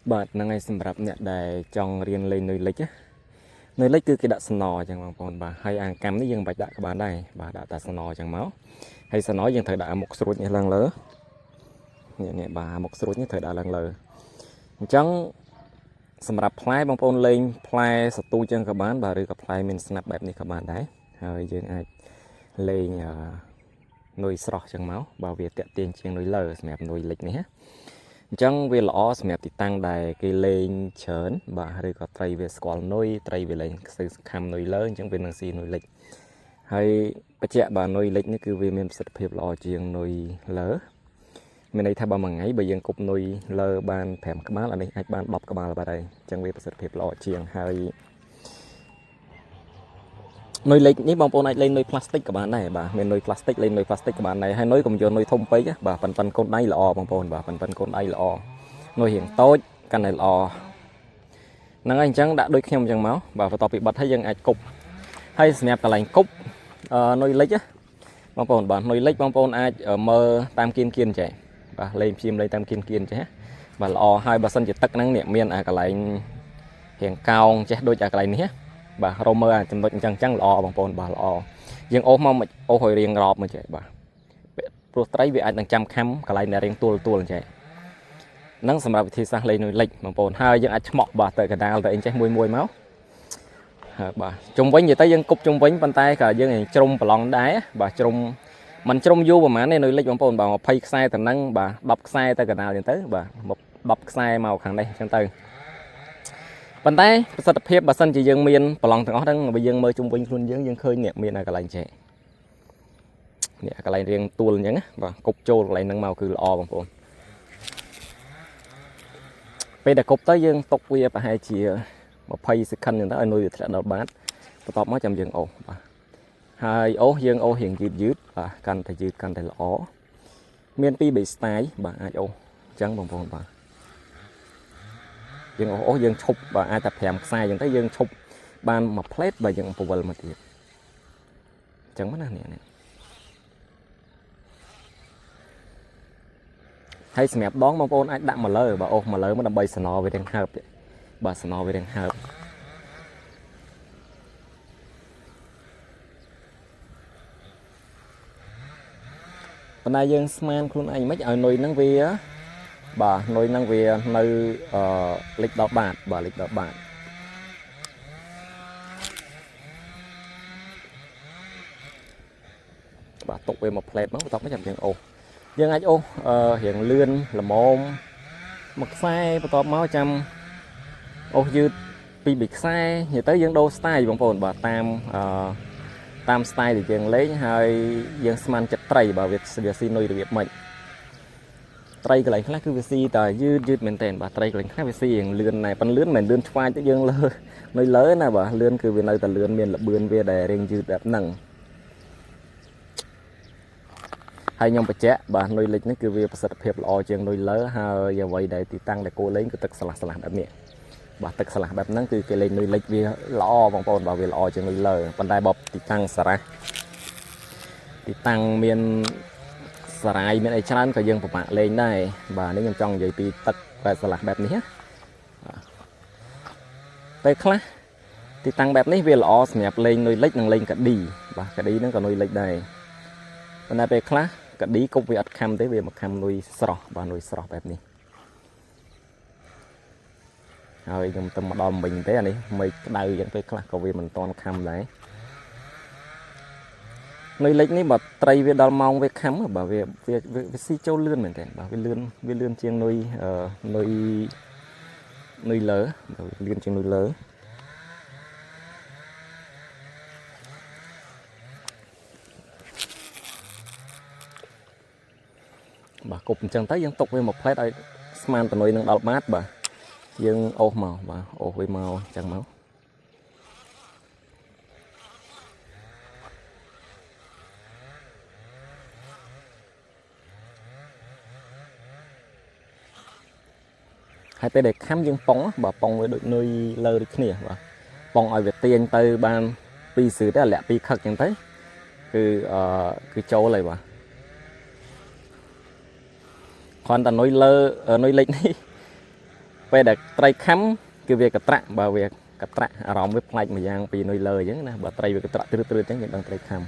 បាទនឹងឲ្យសម្រាប់អ្នកដែលចង់រៀនលេងនុយលិចនុយលិចគឺគេដាក់ស្នោចឹងបងប្អូនបាទហើយអាកម្មនេះយើងបាច់ដាក់ក៏បានដែរបាទដាក់តែស្នោចឹងមកហើយស្នោយើងត្រូវដាក់មុខស្រួចនេះឡើងលើនេះបាទមុខស្រួចនេះត្រូវដាក់ឡើងលើអញ្ចឹងសម្រាប់ផ្លែបងប្អូនលេងផ្លែសតូចឹងក៏បានបាទឬក៏ផ្លែមានស្នាប់បែបនេះក៏បានដែរហើយយើងអាចលេងនុយស្រស់ចឹងមកបើវាតាក់ទាញជាងនុយលើសម្រាប់នុយលិចនេះណាអញ្ចឹងវាល្អសម្រាប់ទីតាំងដែលគេលេងច្រើនបាទឬក៏ត្រីវាស្គាល់នុយត្រីវាលេងខ្សឹងខំនុយលើអញ្ចឹងវានឹងស៊ីនុយលិចហើយបច្ចៈបាទនុយលិចនេះគឺវាមានប្រសិទ្ធភាពល្អជាងនុយលើមានន័យថាបើមួយថ្ងៃបើយើងគប់នុយលើបាន5ក្បាលអានេះអាចបាន10ក្បាលបាទហើយអញ្ចឹងវាប្រសិទ្ធភាពល្អជាងហើយនុយលិចនេះបងប្អូនអាចលេងនុយផ្លាស្ទិកក៏បានដែរបាទមាននុយផ្លាស្ទិកលេងនុយផ្លាស្ទិកក៏បានដែរហើយនុយកុំយកនុយធំពេកបាទប៉ិនកូនដៃល្អបងប្អូនបាទប៉ិនកូនដៃល្អនុយរៀងតូចកាន់តែល្អហ្នឹងហើយអញ្ចឹងដាក់ដូចខ្ញុំអញ្ចឹងមកបាទបន្ទាប់ពីបិទហើយយើងអាចគប់ហើយសម្រាប់កន្លែងគប់នុយលិចបងប្អូនបាទនុយលិចបងប្អូនអាចមើលតាមគៀនចេះបាទលេងព្យាមលេងតាមគៀនចេះបាទល្អហើយបើសិនជាទឹកហ្នឹងមានអាកន្លែងរៀងកោងចេះដូចអាកន្លែងនេះបាទរមមើលអាចំណុចអញ្ចឹងល្អបងប្អូនបាទល្អយើងអូសមកអូសឲ្យរៀងរອບមកចេះបាទព្រោះត្រីវាអាចនឹងចាំខំកន្លែងដែលរៀងទួលចេះហ្នឹងសម្រាប់វិធីសាស្ត្រលេងនុយលិចបងប្អូនហើយយើងអាចឆ្មក់បាទទៅកណ្ដាលទៅអីចេះមួយមកហើយបាទជុំវិញនិយាយទៅយើងគប់ជុំវិញប៉ុន្តែក៏យើងជ្រុំប្រឡងដែរបាទជ្រុំមិនជ្រុំយូរប្រហែលទេនុយលិចបងប្អូនបាទ20ខ្សែទៅហ្នឹងបាទ10ខ្សែទៅកណ្ដាលអញ្ចឹងទៅបាទ10ខ្សែមកខាងនេះអញ្ចឹងទៅប៉ុន្តែប្រសិទ្ធភាពបើសិនជាយើងមានប្រឡងទាំងអស់ហ្នឹងបើយើងមើលជុំវិញខ្លួនយើងឃើញនេះមានកន្លែងចេះនេះកន្លែងរៀងទួលអញ្ចឹងបាទគប់ចូលកន្លែងហ្នឹងមកគឺល្អបងប្អូនពេលដែលគប់ទៅយើងຕົកវាប្រហែលជា20 second អញ្ចឹងទៅឲ្យនុយវាធ្លាក់ដល់បាតបន្ទាប់មកចាំយើងអូសបាទហើយអូសយើងអូសរៀងយឺតបាទកាន់តែយឺតកាន់តែល្អមាន2 3 style បាទអាចអូសអញ្ចឹងបងប្អូនបាទយើងអូសយើងឈប់បាទអាចតែ5ខ្សែអញ្ចឹងទៅយើងឈប់បានមួយផ្លេតបាទយើងពវល់មកទៀតអញ្ចឹងណានេះហើយសម្រាប់ដងបងប្អូនអាចដាក់មកលើបាទអូសមកលើមកដើម្បីស្នោវារៀងហើបបាទស្នោវារៀងហើបប៉ុន្តែយើងស្មានខ្លួនឯងមិនឲ្យនុយហ្នឹងវាបាទនុយហ្នឹងវានៅលិចដល់បាតបាទលិចដល់បាតបាទຕົកវាមកផ្លែតមកបន្ទាប់មកចាំយើងអូសយើងអាចអូសរៀងលឿនល្មមមួយខ្សែបន្ទាប់មកចាំអូសយឺត2 3ខ្សែនិយាយទៅយើងដូរ style បងប្អូនបាទតាម style ដែលយើងលេងហើយយើងស្មានចិត្តត្រីបាទវាស៊ីនុយរបៀបម៉េចត្រីកន្លែងខ្លះគឺវាស៊ីតែយឺតមែនតើបាទត្រីកន្លែងខ្លះវាស៊ីរៀងលឿនណែប៉ុនលឿនមិនលឿនឆ្វាយទៅយើងលើនុយលើណាបាទលឿនគឺវានៅតែលឿនមានល្បឿនវាដែលរៀងយឺតបែបហ្នឹងហើយខ្ញុំបញ្ជាក់បាទនុយលិចនេះគឺវាប្រសិទ្ធភាពល្អជាងនុយលើហើយអ្វីដែលទីតាំងដែលគោលេងគឺទឹកស្លាស់បែបនេះបាទទឹកស្លាស់បែបហ្នឹងគឺគេលេងនុយលិចវាល្អបងប្អូនបាទវាល្អជាងនុយលើប៉ុន្តែបើទីតាំងសារ៉ាស់ទីតាំងមានសារាយមានអីច្រើនក៏យើងពិបាកលេងដែរបាទនេះខ្ញុំចង់និយាយពីទឹកបែបស្លាស់បែបនេះណាពេលខ្លះទីតាំងបែបនេះវាល្អសម្រាប់លេងនុយលិចនិងលេងកាឌីបាទកាឌីហ្នឹងក៏នុយលិចដែរប៉ុន្តែពេលខ្លះកាឌីគប់វាអត់ខំទេវាមកខំនុយស្រស់បាទនុយស្រស់បែបនេះហើយខ្ញុំទៅមកដល់មិញទេអានេះមិនក្តៅយ៉ាងពេលខ្លះក៏វាមិនតាន់ខំដែរនុយលិចនេះបើត្រីវាដល់ម៉ោងវាខំបាទវាស៊ីចូលលឿនមែនទេបាទវាលឿនជាងនុយលើលឿនជាងនុយលើបាទគប់អញ្ចឹងទៅយើងຕົកវាមកផ្លែតឲ្យស្មានតនុយនឹងដល់បាតបាទយើងអូសមកបាទអូសវាមកអញ្ចឹងមកហើយពេលដែលខំយើងប៉ុងបាទប៉ុងវាដូចនុយលើដូចគ្នាបាទប៉ុងឲ្យវាទាញទៅបាន2ស្ឺទៅលាក់2ខឹកអញ្ចឹងទៅគឺចូលហើយបាទគ្រាន់តែនុយលើនុយលិចនេះ ពេលដែលត្រីខំគឺវាកត្រាក់បើវាកត្រាក់អារម្មណ៍វាផ្លាច់មួយយ៉ាងពីនុយលើអញ្ចឹងណាបើត្រីវាកត្រាក់ទ្រឹតអញ្ចឹងយើងដឹងត្រីខំ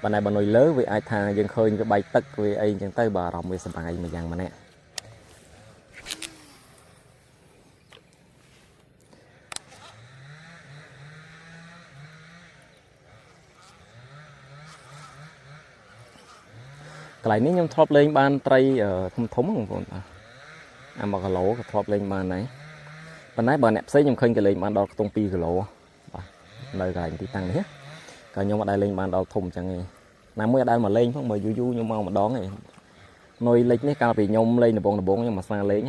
ប៉ុន្តែបើនុយលើវាអាចថាយើងឃើញវាបែកទឹកវាអីអញ្ចឹងទៅបើអារម្មណ៍វាសុបាយមួយយ៉ាងម្នាក់កន្លែងនេះខ្ញុំធ្លាប់លេងបានត្រីធំបងប្អូនបាទអា1គីឡូក៏ធ្លាប់លេងបានដែរប៉ុន្តែបើអ្នកផ្សេងខ្ញុំឃើញគេលេងបានដល់ខ្ទង់2គីឡូបាទនៅកន្លែងទីតាំងនេះក៏ខ្ញុំអត់ដែលលេងបានដល់ធំអញ្ចឹងទេណាមួយអត់ដែលមកលេងផងបើយូរខ្ញុំមកម្ដងឯងនុយលិចនេះកាលពីខ្ញុំលេងដំបងខ្ញុំមកស្វាលេង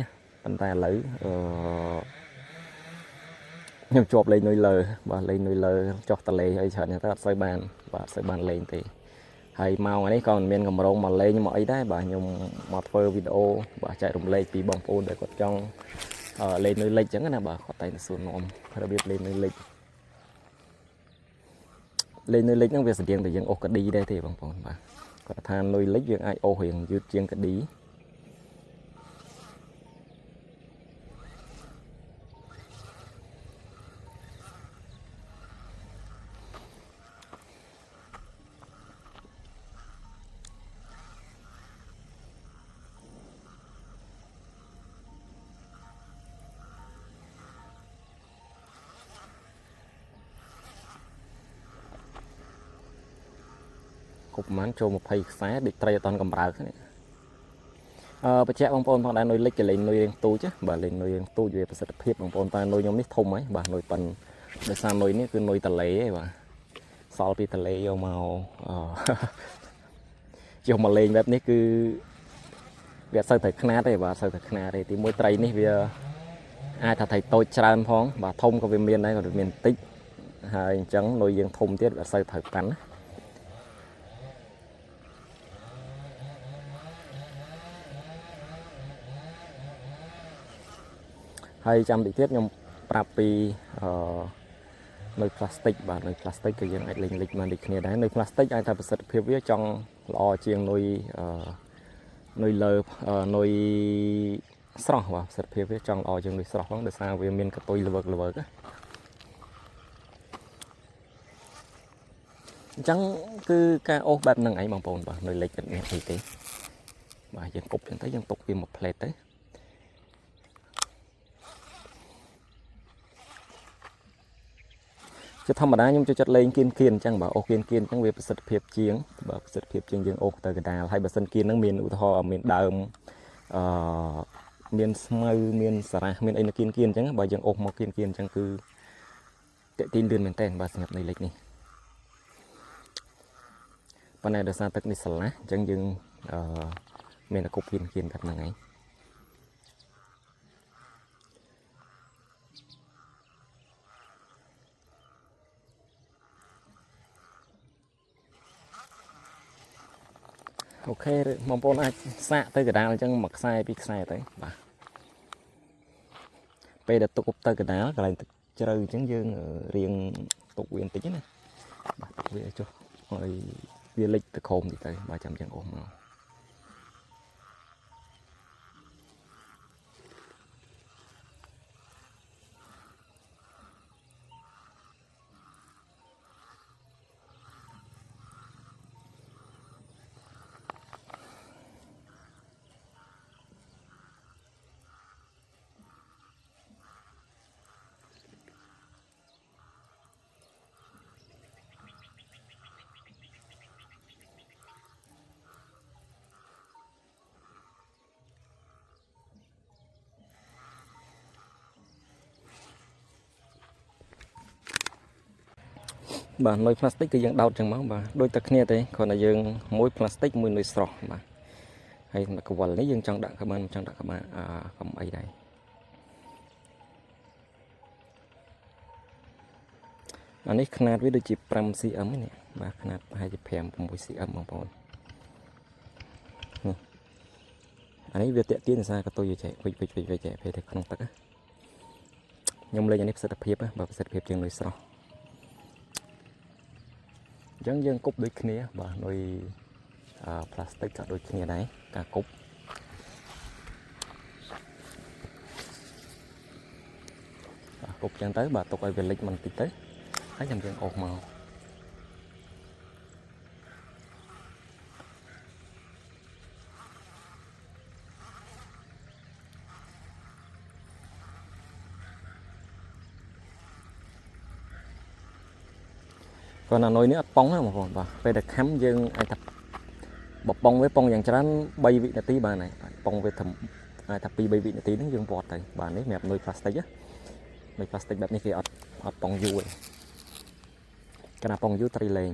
ប៉ុន្តែឥឡូវខ្ញុំជាប់លេងនុយលើបាទលេងនុយលើចុះតលេអីច្រើនទៅអត់សូវបានបាទអត់សូវបានលេងទេហើយម៉ោងនេះក៏មិនមានកម្រងមកលេងមកអីដែរបាទខ្ញុំមកធ្វើវីដេអូបាទចែករំលែកពីបងប្អូនដែលគាត់ចង់លេងនុយលិចអញ្ចឹងណាបាទគាត់តែសួរនាំរបៀបលេងនុយលិចហ្នឹងវាស្តៀងតែយើងអូសកាឌីដែរទេបងប្អូនបាទគាត់ថានុយលិចយើងអាចអូសរៀងយឺតជាងកាឌីគប់ប្រហែលចូល20ខ្សែដូចត្រីអត់តន់កម្រើកនេះបញ្ជាក់បងប្អូនផងដែរនុយលិចគេលេងនុយរៀងទូចបាទលេងនុយរៀងទូចវាប្រសិទ្ធភាពបងប្អូនតែនុយខ្ញុំនេះធំហើយបាទនុយប៉ិនដោយសារនុយនេះគឺនុយតលេឯងបាទសល់ពីតលេយកមកយកមកលេងបែបនេះគឺវាអត់សូវត្រូវខ្នាតទេបាទអត់សូវត្រូវខ្នាតទេទីមួយត្រីនេះវាអាចថាត្រីតូចច្រើនផងបាទធំក៏វាមានដែរក៏វាមានតិចហើយអញ្ចឹងនុយយើងធំទៀតអត់សូវត្រូវប៉ាន់ណាហើយចាំតិចទៀតខ្ញុំប្រាប់ពីនុយផ្លាស្ទិកបាទនុយផ្លាស្ទិកគឺយើងអាចលេងលិចបានដូចគ្នាដែរនុយផ្លាស្ទិកអាចថាប្រសិទ្ធភាពវាចង់ល្អជាងនុយលើនុយស្រស់បាទប្រសិទ្ធភាពវាចង់ល្អជាងនុយស្រស់ផងដោយសារវាមានកតុយល្វើកអញ្ចឹងគឺការអូសបែបហ្នឹងឯងបងប្អូនបាទនុយលិចអត់មានអីទេបាទយើងគប់ចឹងទៅយើងទុកវាមួយផ្លេតទៅជាធម្មតាខ្ញុំចូលចិត្តលេងគៀនអញ្ចឹងបាទអូសគៀនអញ្ចឹងវាប្រសិទ្ធភាពជាងបាទប្រសិទ្ធភាពជាងយើងអូសទៅកដាលហើយបើសិនគៀនហ្នឹងមានឧទាហរណ៍មានដើមមានស្មៅមានសារ៉ាស់មានអីនៅគៀនអញ្ចឹងបើយើងអូសមកគៀនអញ្ចឹងគឺតាក់ទាញលឿនមែនតើបាទសម្រាប់នុយលិចនេះប៉ុន្តែដោយសារទឹកនេះស្រឡះអញ្ចឹងយើងមានតែគប់គៀនបែបហ្នឹងឯងអូខេបងប្អូនអាចសាកទៅកដាលអញ្ចឹងមួយខ្សែពីរខ្សែទៅបាទពេលដែលទុកទៅកដាលកន្លែងទឹកជ្រៅអញ្ចឹងយើងរៀងទុកវាបន្តិចណាបាទទុកវាចុះហើយវាលិចទៅក្រោមតិចទៅបាទចាំយើងអូសមកបាទនុយផ្លាស្ទិកគឺយើងដោតចឹងមកបាទដូចតែគ្នាទេគ្រាន់តែយើងមួយផ្លាស្ទិកមួយនុយស្រស់បាទហើយកវលនេះយើងចង់ដាក់ក្បាលចង់ដាក់ក្បាលកំអីដែរអានេះຂະຫນາດវាដូចជា 5cm នេះបាទຂະຫນາດប្រហែលជា 5-6cm បងប្អូនអានេះវាតាក់ទាញដោយសារកតុយចែកវិចចែកពេលទៅក្នុងទឹកខ្ញុំលេងអានេះប្រសិទ្ធភាពបាទប្រសិទ្ធភាពជាងនុយស្រស់អញ្ចឹងយើងគប់ដូចគ្នាបាទនុយផ្លាស្ទិកក៏ដូចគ្នាដែរការគប់ cục chân tới bà tục ai về lịch mình tí tới thấy nhầm chân ột màu còn là nồi nữa bóng á mà còn bà về được khám dương ai tập bọc bông với bông dàn cho nó bay vị là tí bà này bông về thầm ai tập bay vị là tí nó dương bọt này bà ấy mẹp nồi plastic á nồi plasticแบบนี้คืออดปองยูเลยขนาดปองยูตรีเลง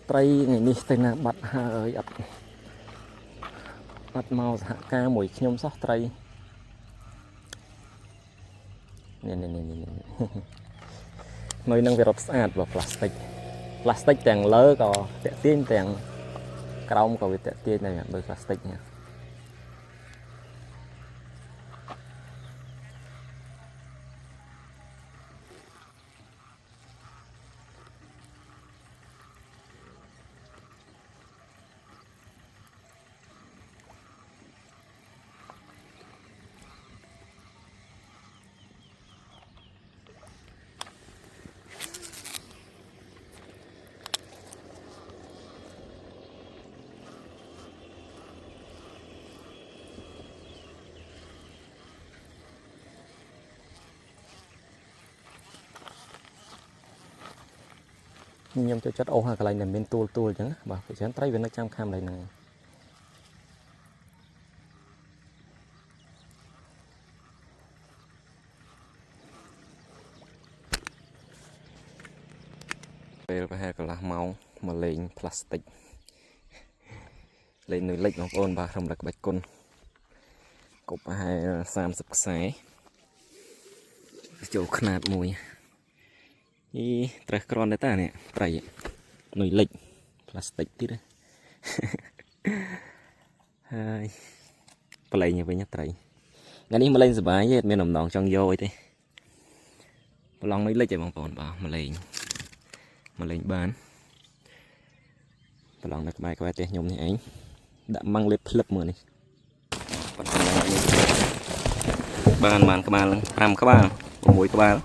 ไตรนี่เต็มนะบัดหาอัดเมาสหกาหมวยขยมซอกไตรเนี่ยหน่อยนึงvề rọt sạch và plasticแต่งเลอะก็แตะtiênแต่งกระดองก็แตะtiên này bởi plastic nha nhưng cho chất ô ha cái này bên tua chẳng bảo phải chán tay bên nó chăm cam này này về phải cái là màu mà lên plastic lên nồi lịch nó ôn và không được bạch côn cục hai sam sập sái chỗขนาด mùi ý trái con đấy ta nè trái nồi lịch plastic tí đấy hai play như vậy nhá trái ngàyนี้มาเล่นสบายเย็ดมีหนุ่มน้องช่องโย่ทีลองนอยlịch chạy bằng bồn bảoมาเล่นบ้านลองนักใบก็ไปเตะยมนี่เองđã mangเล็บพลิบมือนี่บ้านมันก็บ้าน5 ก็บ้าน6 ก็บ้าน